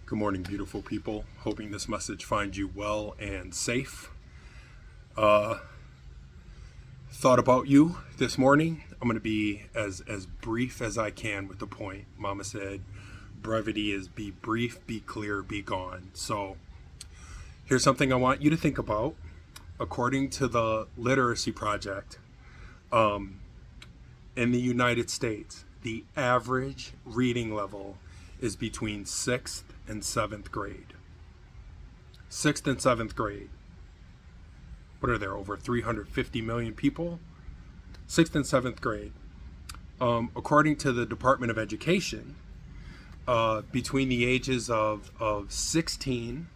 Good morning, beautiful people. Hoping this message finds you well and safe. Thought about you this morning. I'm going to be as brief as I can with the point. Mama said brevity is be brief, be clear, be gone. So here's something I want you to think about. According to the Literacy Project, in the United States, the average reading level is between 6th and 7th grade. 6th and 7th grade. What are there, over 350 million people? 6th and 7th grade. According to the Department of Education, between the ages of 16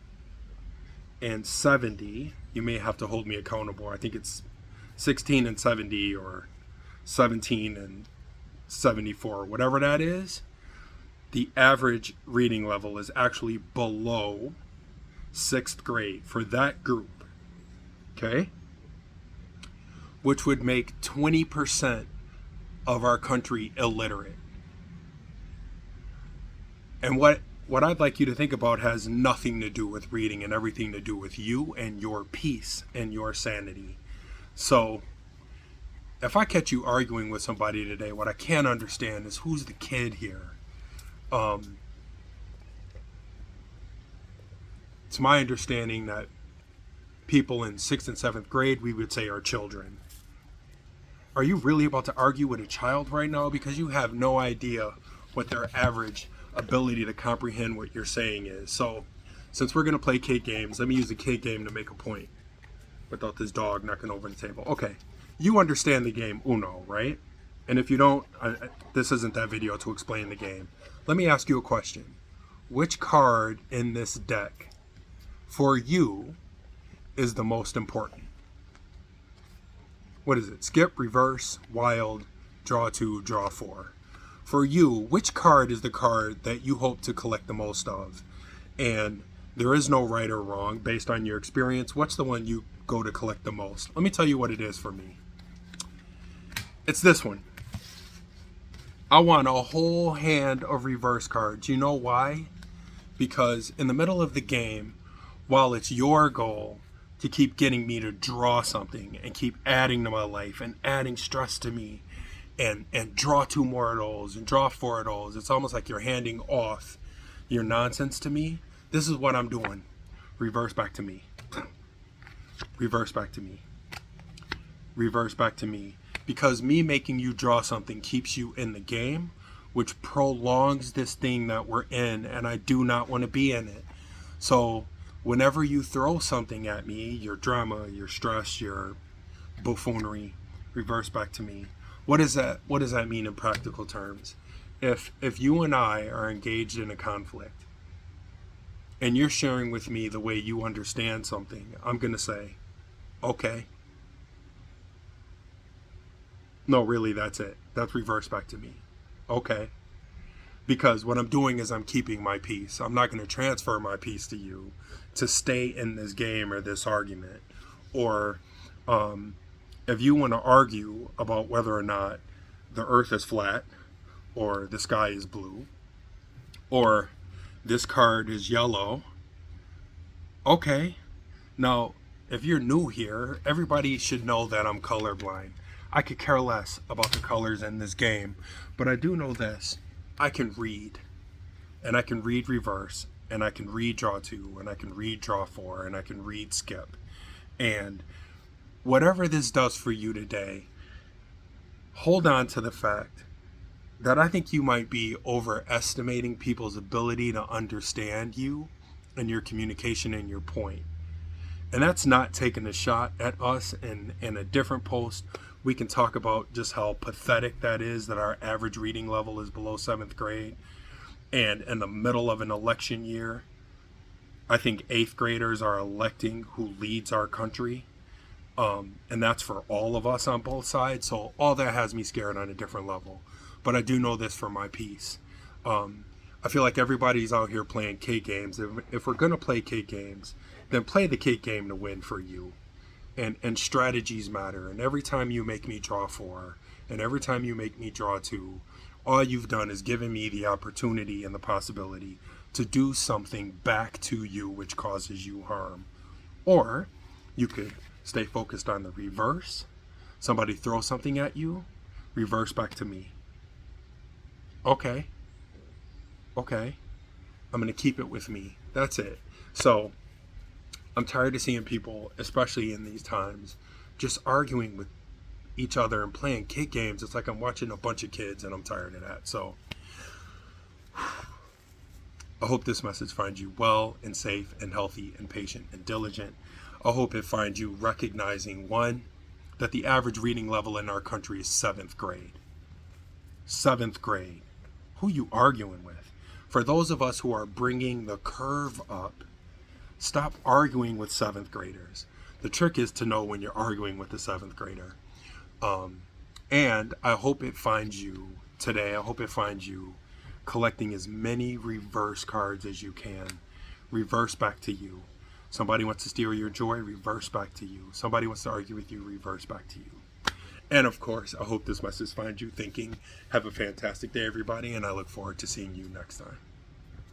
and 70, you may have to hold me accountable. I think it's 16 and 70 or 17 and 74, whatever that is. The average reading level is actually below 6th grade for that group, okay? Which would make 20% of our country illiterate. And what I'd like you to think about has nothing to do with reading and everything to do with you and your peace and your sanity. So if I catch you arguing with somebody today, what I can't understand is who's the kid here. It's my understanding that people in 6th and 7th grade, we would say, are children. Are you really about to argue with a child right now? Because you have no idea what their average ability to comprehend what you're saying is. So since we're going to play kid games, let me use a kid game to make a point without this dog knocking over the table. Okay, you understand the game Uno, right? And if you don't, this isn't that video to explain the game. Let me ask you a question. Which card in this deck for you is the most important? What is it? Skip, reverse, wild, draw 2, draw 4. For you, which card is the card that you hope to collect the most of? And there is no right or wrong based on your experience. What's the one you go to collect the most? Let me tell you what it is for me. It's this one. I want a whole hand of reverse cards. You know why? Because in the middle of the game, while it's your goal to keep getting me to draw something and keep adding to my life and adding stress to me and draw 2 more of those and draw 4 of those, it's almost like you're handing off your nonsense to me. This is what I'm doing. Reverse back to me. Reverse back to me. Reverse back to me. Because me making you draw something keeps you in the game, which prolongs this thing that we're in, and I do not want to be in it. So whenever you throw something at me, your drama, your stress, your buffoonery, reverse back to me. What does that mean in practical terms? If you and I are engaged in a conflict and you're sharing with me the way you understand something, I'm going to say, okay. No, really, that's it. That's reverse back to me. Okay. Because what I'm doing is I'm keeping my peace. I'm not going to transfer my peace to you to stay in this game or this argument. Or if you want to argue about whether or not the earth is flat or the sky is blue or this card is yellow, okay. Now, if you're new here, everybody should know that I'm colorblind. I could care less about the colors in this game, but I do know this. I can read, and I can read reverse, and I can read draw 2, and I can read draw 4, and I can read skip. And whatever this does for you today, hold on to the fact that I think you might be overestimating people's ability to understand you and your communication and your point. And that's not taking a shot at us. In a different post, we can talk about just how pathetic that is, that our average reading level is below 7th grade. And in the middle of an election year, I think 8th graders are electing who leads our country. And that's for all of us on both sides. So all that has me scared on a different level. But I do know this for my peace. I feel like everybody's out here playing kid games. If we're going to play kid games, then play the kid game to win for you. And strategies matter. And every time you make me draw 4, and every time you make me draw 2, all you've done is given me the opportunity and the possibility to do something back to you which causes you harm. Or you could stay focused on the reverse. Somebody throws something at you, reverse back to me. Okay. I'm going to keep it with me. That's it. So I'm tired of seeing people, especially in these times, just arguing with each other and playing kid games. It's like I'm watching a bunch of kids, and I'm tired of that. So I hope this message finds you well and safe and healthy and patient and diligent. I hope it finds you recognizing, one, that the average reading level in our country is 7th grade. 7th grade. Who you arguing with? For those of us who are bringing the curve up, stop arguing with 7th graders. The trick is to know when you're arguing with a 7th grader. And I hope it finds you today. I hope it finds you collecting as many reverse cards as you can. Reverse back to you. Somebody wants to steal your joy, reverse back to you. Somebody wants to argue with you, reverse back to you. And of course, I hope this message finds you thinking. Have a fantastic day, everybody, and I look forward to seeing you next time.